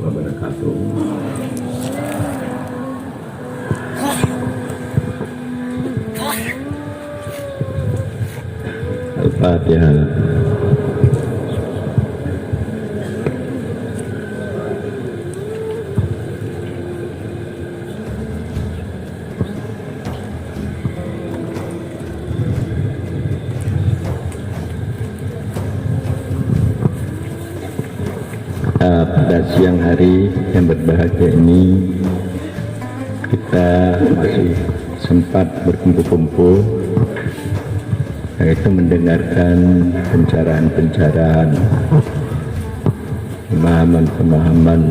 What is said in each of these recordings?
wabarakatuh. Al-Fatihah. Pada siang hari yang berbahagia ini kita masih sempat berkumpul-kumpul, yaitu mendengarkan pencerahan-pencerahan, pemahaman-pemahaman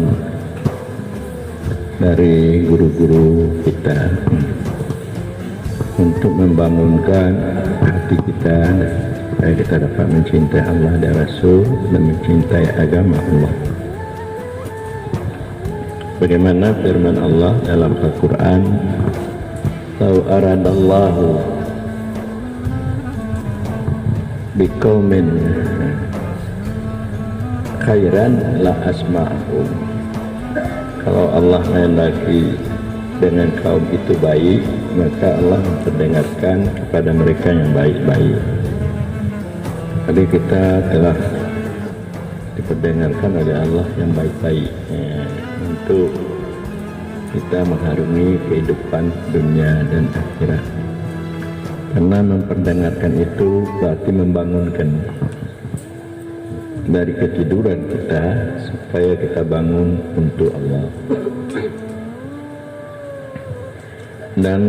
dari guru-guru kita untuk membangunkan hati kita supaya kita dapat mencintai Allah dan Rasul dan mencintai agama Allah. Bagaimana firman Allah dalam Al-Quran, "Lau aradallahu biqaumin khairan la asma'hum." Kalau Allah menghendaki dengan kaum itu baik, maka Allah memperdengarkan kepada mereka yang baik-baik. Tapi kita telah diperdengarkan oleh Allah yang baik-baik untuk kita mengharungi kehidupan dunia dan akhirat. Karena memperdengarkan itu berarti membangunkan dari ketiduran kita supaya kita bangun untuk Allah. Dan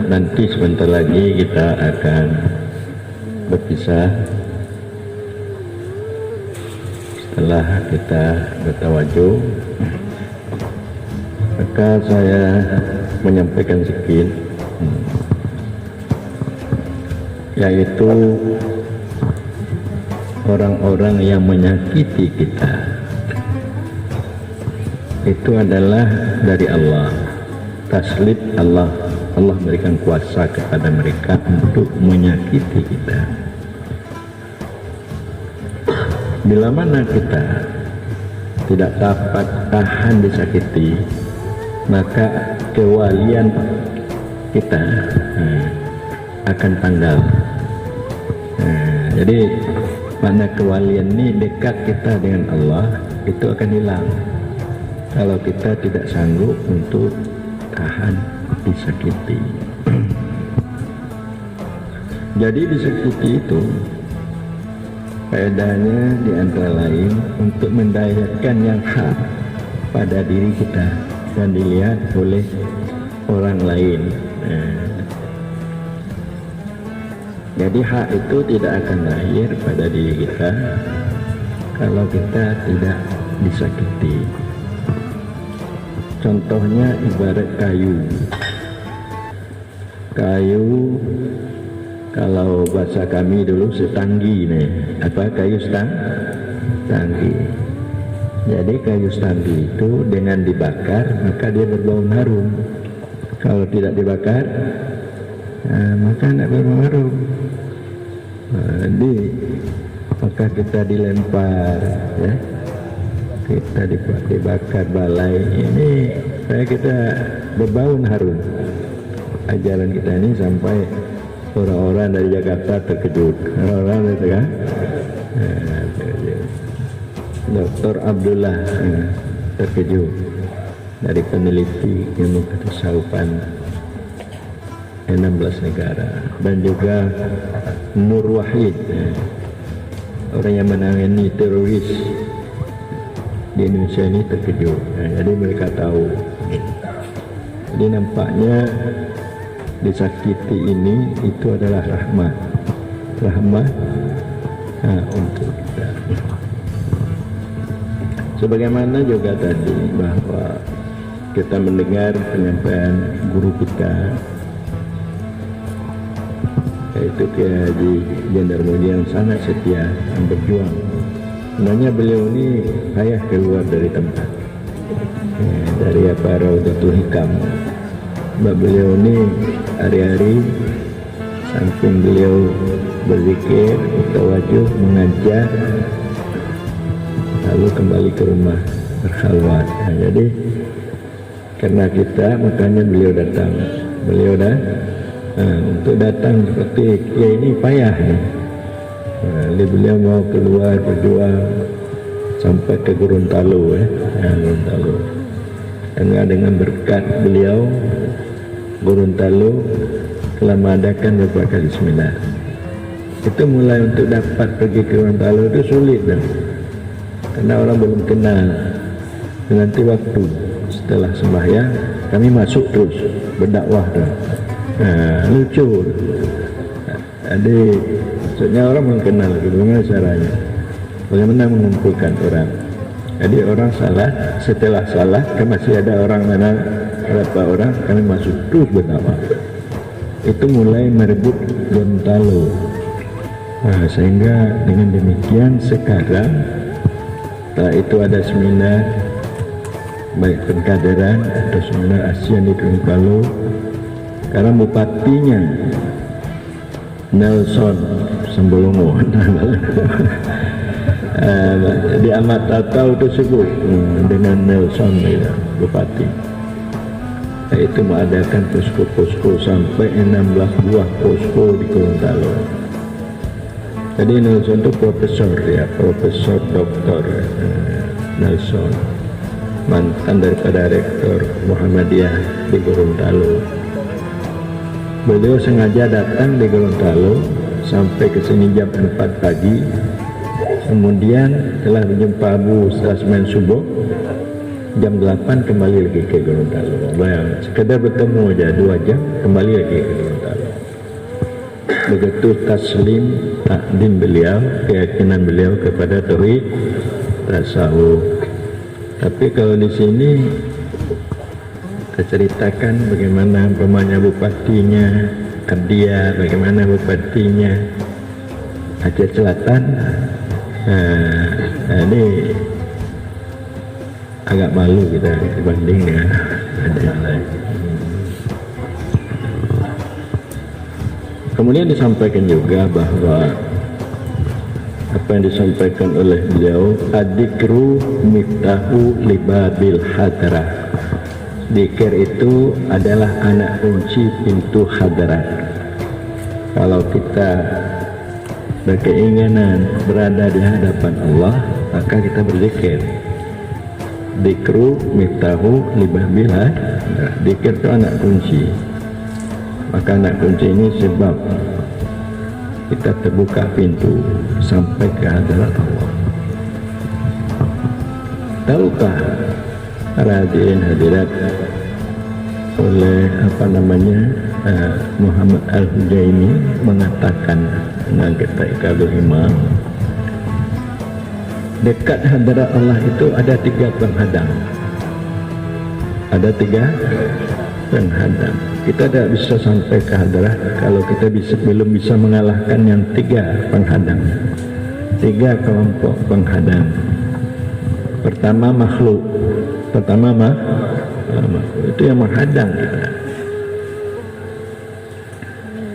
nanti sebentar lagi kita akan berpisah setelah kita bertawajuh. Maka saya menyampaikan sedikit, yaitu orang-orang yang menyakiti kita itu adalah dari Allah. Taslit Allah berikan kuasa kepada mereka untuk menyakiti kita. Bila mana kita tidak dapat tahan disakiti, maka kewalian kita akan tanggal. Jadi mana kewalian ini dekat kita dengan Allah itu akan hilang kalau kita tidak sanggup untuk tahan disakiti. Jadi disakiti itu faedahnya di antara lain untuk mendayakan yang hak pada diri kita dan dilihat oleh orang lain. Jadi hak itu tidak akan lahir pada diri kita kalau kita tidak disakiti. Contohnya ibarat kayu. Kayu kalau bahasa kami dulu setanggi nih. Apa kayu setanggi? Jadi kayu setanggi itu dengan dibakar maka dia berbau harum. Kalau tidak dibakar maka tidak berbau harum. Jadi maka kita dilempar, ya, kita dibakar balai ini supaya kita berbau harum. Ajaran kita ini sampai orang-orang dari Jakarta terkejut. Orang-orang itu kan Dr. Abdullah terkejut dari peneliti ilmu ketasawufan 16 negara, dan juga Nur Wahid, orang yang menangani teroris di Indonesia ini terkejut. Jadi mereka tahu. Jadi nampaknya disakiti ini itu adalah rahmat untuk kita. Sebagaimana juga tadi bahwa kita mendengar penyampaian guru kita, yaitu Kiai Haji Jandarmudi yang sangat setia yang berjuang. Sebenarnya beliau ini payah keluar dari tempat, dari Raudatul Hikam. Sebab beliau ini hari-hari samping beliau berzikir, bertawajuh, mengajar, lalu kembali ke rumah berkhalwat. Nah, jadi karena kita, makanya beliau datang. Beliau untuk datang seperti ya ini payah nih. Nah, beliau mau keluar berjuang sampai ke Gorontalo Gorontalo. Karena dengan berkat beliau Gorontalo telah mengadakan beberapa kali seminar. Itu mulai untuk dapat pergi ke Gorontalo itu sulit dah. Karena orang belum kenal. Nanti waktu setelah sembahyang kami masuk terus berdakwah dah. Lucu. Jadi maksudnya orang belum kenal bagaimana caranya, bagaimana mengumpulkan orang. Jadi orang salah, setelah salah kan masih ada orang mana berapa orang, kami masuk terus berdakwah. Itu mulai merebut Gorontalo. Sehingga dengan demikian sekarang setelah itu ada seminar baik pengkaderan atau seminar ASEAN di Gorontalo. Sekarang bupatinya Nelson Sembolongo di Amat Tatau tersebut dengan Nelson bupati. Itu mengadakan posko-posko sampai 16 buah posko di Gorontalo. Jadi Nelson itu profesor doktor Nelson, mantan daripada rektor Muhammadiyah di Gorontalo. Beliau sengaja datang di Gorontalo sampai ke sini jam 4 pagi. Kemudian telah berjumpa Abu Sasmen subuh, jam 8 kembali lagi ke Gorontalo. Bayang, sekedar bertemu aja 2 jam kembali lagi ke Gorontalo. Begitu taslim takdim beliau, keyakinan beliau kepada tauhid tasawuf. Tapi kalau di sini kita ceritakan bagaimana umpamanya bupatinya Kedia, bagaimana bupatinya Aceh Selatan. Ini agak malu kita dibanding dengan ada yang lain. Kemudian disampaikan juga bahwa apa yang disampaikan oleh beliau, adikru miftahu libabil hadrah. Zikir itu adalah anak kunci pintu hadarat. Kalau kita berkeinginan berada di hadapan Allah, maka kita berzikir. Zikru miftahu libabil hadrah. Zikir itu anak kunci. Maka anak kunci ini sebab kita terbuka pintu sampai ke hadarat Allah. Tahukah para hadirin hadirat, oleh Muhammad Al-Hujaini mengatakan dengan kita ikadul imam, dekat hadirat Allah itu ada 3 penghadang. Ada 3 penghadang. Kita tidak bisa sampai ke hadirat kalau kita belum bisa mengalahkan yang 3 penghadang. 3 kelompok penghadang. Pertama makhluk. Itu yang menghadang kita.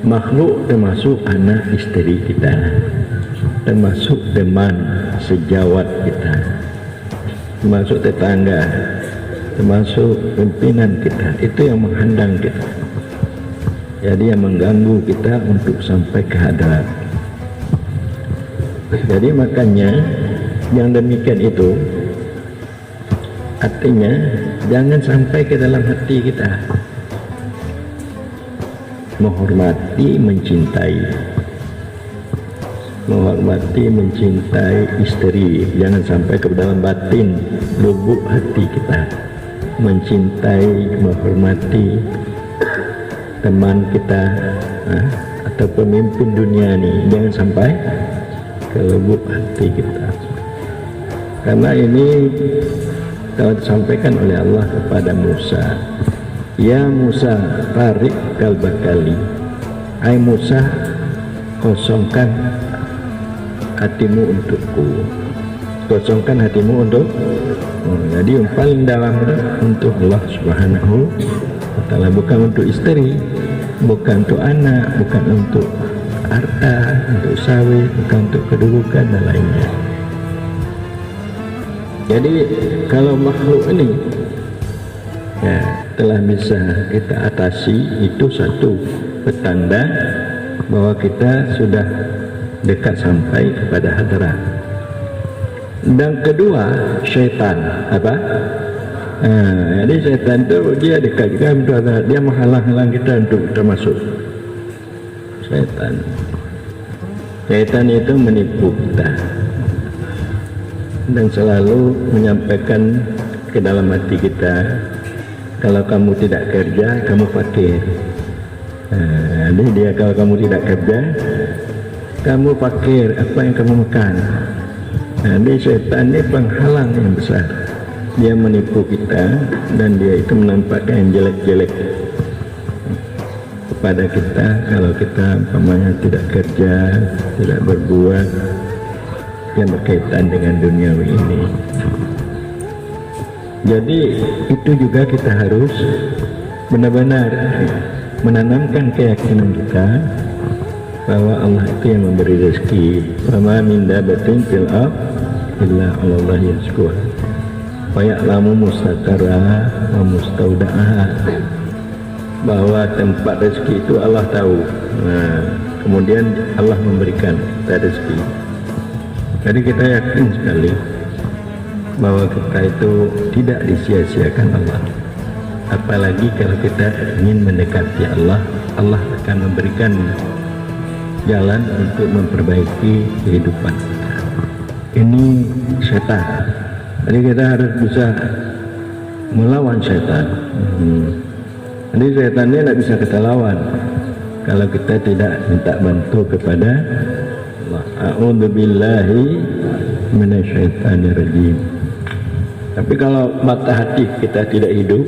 Makhluk termasuk anak istri kita, termasuk teman sejawat kita, termasuk tetangga, termasuk pimpinan kita. Itu yang menghadang kita. Jadi yang mengganggu kita untuk sampai ke hadirat. Jadi makanya yang demikian itu artinya jangan sampai ke dalam hati kita menghormati, mencintai istri. Jangan sampai ke dalam batin lubuk hati kita mencintai, menghormati teman kita atau pemimpin dunia ini. Jangan sampai ke lubuk hati kita, karena ini telah disampaikan oleh Allah kepada Musa, ya Musa tarik kalbakali, hai Musa kosongkan hatimu untukku, kosongkan hatimu untuk jadi yang paling dalam untuk Allah Subhanahu wa ta'ala, bukan untuk istri, bukan untuk anak, bukan untuk harta, untuk sawit, bukan untuk kedudukan dan lainnya. Jadi kalau makhluk ini ya, telah bisa kita atasi, itu satu petanda bahwa kita sudah dekat sampai kepada hadrat. Dan kedua, syaitan apa? Jadi syaitan itu dia dekat juga untuk hadrat, dia menghalang-halang kita untuk kita masuk. Syaitan itu menipu kita dan selalu menyampaikan ke dalam hati kita, kalau kamu tidak kerja, kamu fakir. Jadi dia, kalau kamu tidak kerja, kamu fakir, apa yang kamu makan? Jadi syaitan ini penghalang yang besar. Dia menipu kita dan dia itu menampakkan yang jelek-jelek kepada kita. Kalau kita umpamanya tidak kerja, tidak berbuat yang berkaitan dengan duniawi ini. Jadi itu juga kita harus benar-benar menanamkan keyakinan kita bahwa Allah itu yang memberi rezeki. Wa ma min dabatin fil ardh illa 'ala Allah rizquha wa ya'lamu mustaqarraha wa mustaudaha. Bahwa tempat rezeki itu Allah tahu. Kemudian Allah memberikan kita rezeki. Jadi kita yakin sekali bahwa kita itu tidak disia-siakan Allah. Apalagi kalau kita ingin mendekati Allah, Allah akan memberikan jalan untuk memperbaiki kehidupan kita. Ini setan. Jadi kita harus bisa melawan setan. Jadi setan ini tidak bisa kita lawan kalau kita tidak minta bantu kepada Allah. A'udzubillahi minasyaitonirrajim. Tapi kalau mata hati kita tidak hidup,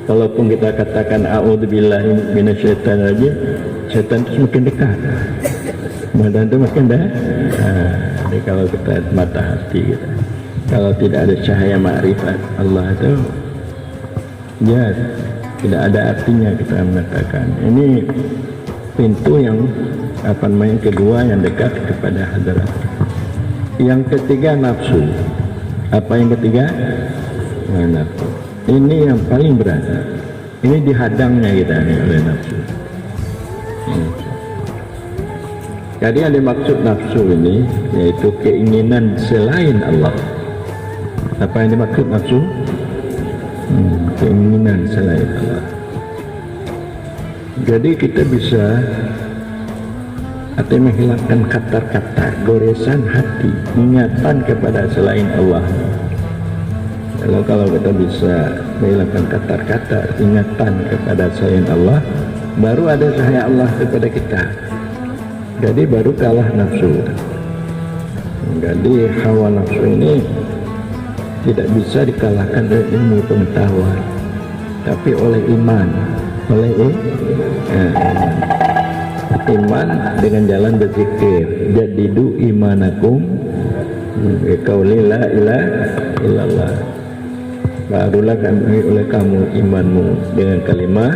walaupun kita katakan a'udzubillahi minasyaitonirrajim, setan itu semakin dekat. Badan itu makin dah. Jadi kalau kita mata hati kita, kalau tidak ada cahaya ma'rifat Allah itu, ya tidak ada artinya kita mengatakan. Ini pintu yang kedua yang dekat kepada hadrat. Yang ketiga nafsu. Apa yang ketiga? Nafsu. Ini yang paling berat. Ini dihadangnya kita oleh nafsu. Jadi yang dimaksud nafsu ini yaitu keinginan selain Allah. Apa yang dimaksud nafsu? Keinginan selain Allah. Jadi kita bisa atau menghilangkan kata-kata, goresan hati, ingatan kepada selain Allah. Kalau kita bisa menghilangkan kata-kata, ingatan kepada selain Allah, baru ada cahaya Allah kepada kita. Jadi baru kalah nafsu. Jadi hawa nafsu ini tidak bisa dikalahkan oleh ilmu pengetahuan, tapi oleh iman, iman dengan jalan berzikir. Jadidu imanakum biqauli la ilaha illallah. Barulah oleh kamu imanmu dengan kalimat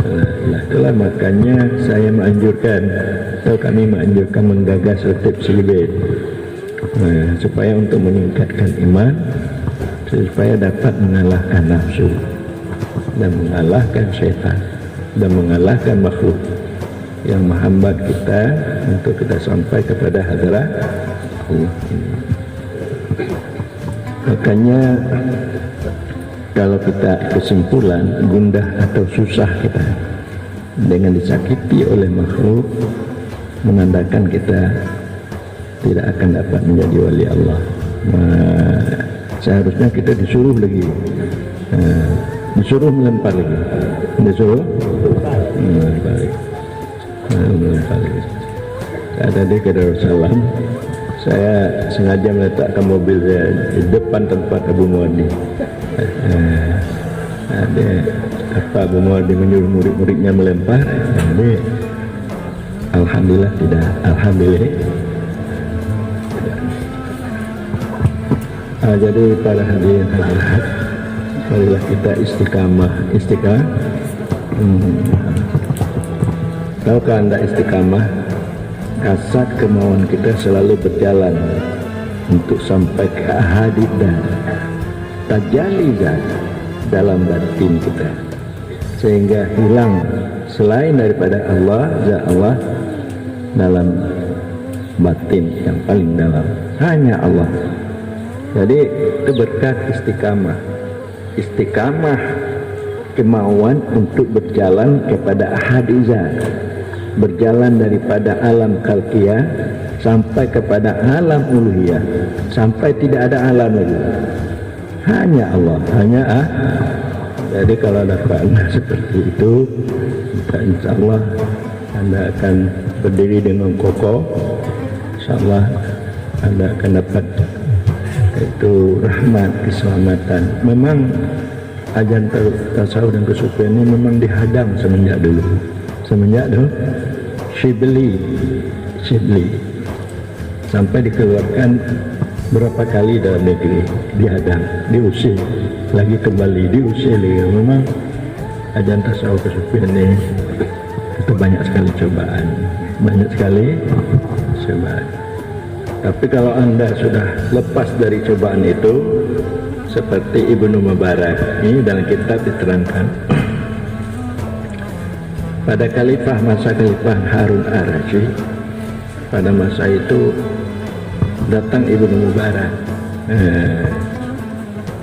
la ilaha. Itulah makanya saya menganjurkan, atau kami menganjurkan menggagas tertib silbit, supaya untuk meningkatkan iman, supaya dapat mengalahkan nafsu dan mengalahkan syaitan dan mengalahkan makhluk yang menghambat kita untuk kita sampai kepada hadrat Allah. Makanya kalau kita kesimpulan gundah atau susah kita dengan disakiti oleh makhluk, menandakan kita tidak akan dapat menjadi wali Allah. Seharusnya kita disuruh lagi, disuruh melempar lagi, disuruh melempar lagi. Tadi ke Darussalam, saya sengaja meletakkan mobil saya di depan tempat Abu Muaddi. Abu Muaddi menyuruh murid-muridnya melempar. Jadi alhamdulillah tidak. Alhamdulillah. Jadi para hadirin hadirat, marilah kita istiqamah. Tahukah anda istiqamah? Kasat kemauan kita selalu berjalan untuk sampai ke ahadidah. tajalli zat dalam batin kita, sehingga hilang selain daripada Allah, zat Allah dalam batin yang paling dalam, hanya Allah. Jadi itu berkat istiqamah kemauan untuk berjalan kepada ahadizat, berjalan daripada alam khalqiyah sampai kepada alam uluhiyah, sampai tidak ada alam lagi, hanya Allah, hanya Jadi kalau dapat seperti itu, insya Allah Anda akan berdiri dengan kokoh, insya Allah Anda akan dapat itu rahmat, keselamatan. Memang ajaran tasawuf dan kesufian ini memang dihadang semenjak dulu Syibli sampai dikeluarkan berapa kali dalam negeri, dihadang, diusir lagi, kembali diusir lagi. Memang ajaran tasawuf kesufian ini itu banyak sekali cobaan. Tapi kalau Anda sudah lepas dari cobaan itu, seperti Ibnu Mubarak ini dalam kitab diterangkan, pada masa Khalifah Harun ar-Rasyid, pada masa itu datang Ibnu Mubarak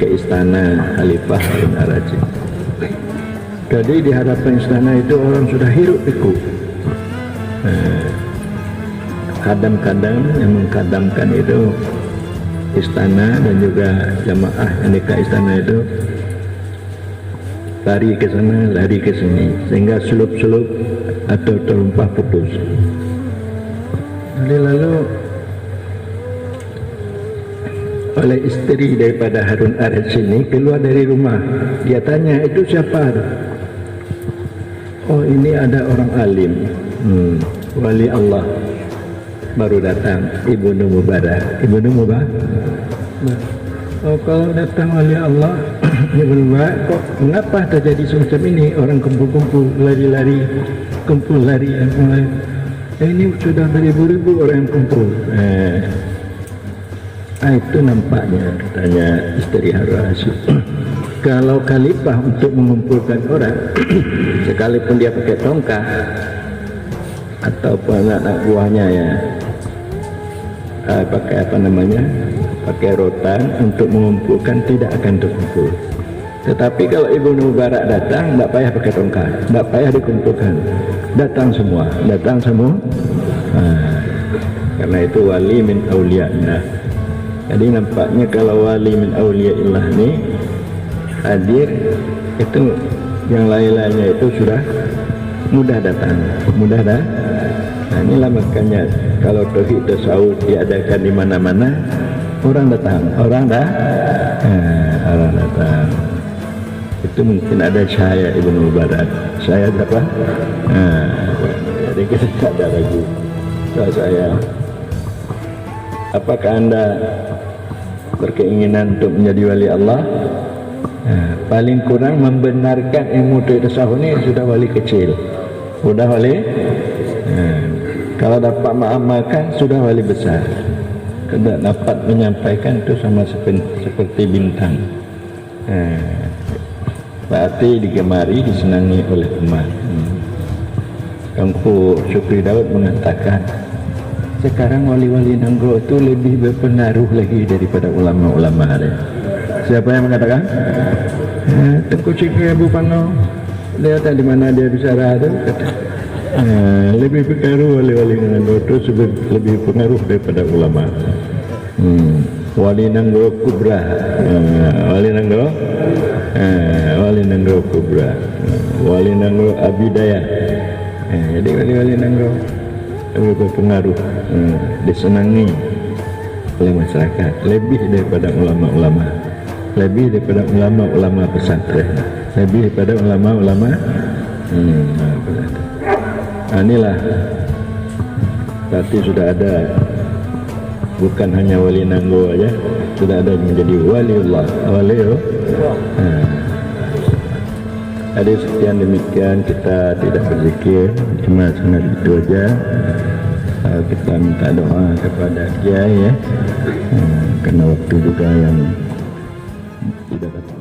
ke istana Khalifah Harun ar-Rasyid. Jadi di hadapan istana itu orang sudah hiruk pikuk. Kadang-kadang yang mengkadamkan itu istana dan juga jamaah yang dekat istana itu lari ke sana, lari ke sini, sehingga sulup-sulup atau terumpah putus. Lalu oleh istri daripada Harun ar-Rasyid ini keluar dari rumah, dia tanya, itu siapa? Oh, ini ada orang alim, wali Allah baru datang, Ibnu Mubarak. Oh, kalau datang wali Allah Ibnu Mubarak, kok mengapa terjadi semacam ini? Orang kumpul-kumpul, lari-lari, ini sudah beribu-ribu orang yang kumpul. Itu nampaknya, katanya istri Harun ar-Rasyid, kalau khalifah untuk mengumpulkan orang sekalipun dia pakai tongkat ataupun anak buahnya ya pakai rotan untuk mengumpulkan, tidak akan terkumpul. Tetapi kalau Ibnu Mubarak datang, tidak payah pakai tongkat, tidak payah dikumpulkan, datang semua. Karena itu wali min awliya'illah. Jadi nampaknya kalau wali min awliya'illah ini hadir, itu yang lain-lainnya itu sudah mudah datang. Nah, inilah makanya kalau tauhid tasawuf diadakan di mana-mana, orang datang. Itu mungkin ada saya Ibnu Mubarak, saya apa? Jadi kita tidak ada lagi saya. Apakah Anda berkeinginan untuk menjadi wali Allah? Paling kurang membenarkan ilmu tasawuf ini sudah wali kecil, sudah wali. Kalau dapat mengamalkan sudah wali besar. Tidak dapat menyampaikan itu sama seperti bintang. Berarti digemari, disenangi oleh umat. Tengku Syukri Daud mengatakan, sekarang wali-wali Nanggro itu lebih berpengaruh lagi daripada ulama-ulama ada. Siapa yang mengatakan? Tengku Syukri Abu Pano. Dia tahu di mana dia bicara itu. Lebih berpengaruh wali-wali Nanggro itu lebih pengaruh daripada ulama. Wali Nanggro Kubra, Wali Nanggro Kubra, Wali Nanggro Abidaya. Jadi wali-wali Nanggro lebih berpengaruh, disenangi oleh masyarakat lebih daripada ulama-ulama, lebih daripada ulama-ulama pesantren, lebih daripada ulama-ulama. Inilah berarti sudah ada, bukan hanya wali Nanggro aja, sudah ada menjadi waliullah. Ada sekian demikian, kita tidak berzikir, cuma sangat itu aja. Kita minta doa kepada Kiai ya, karena waktu juga yang sudah datang.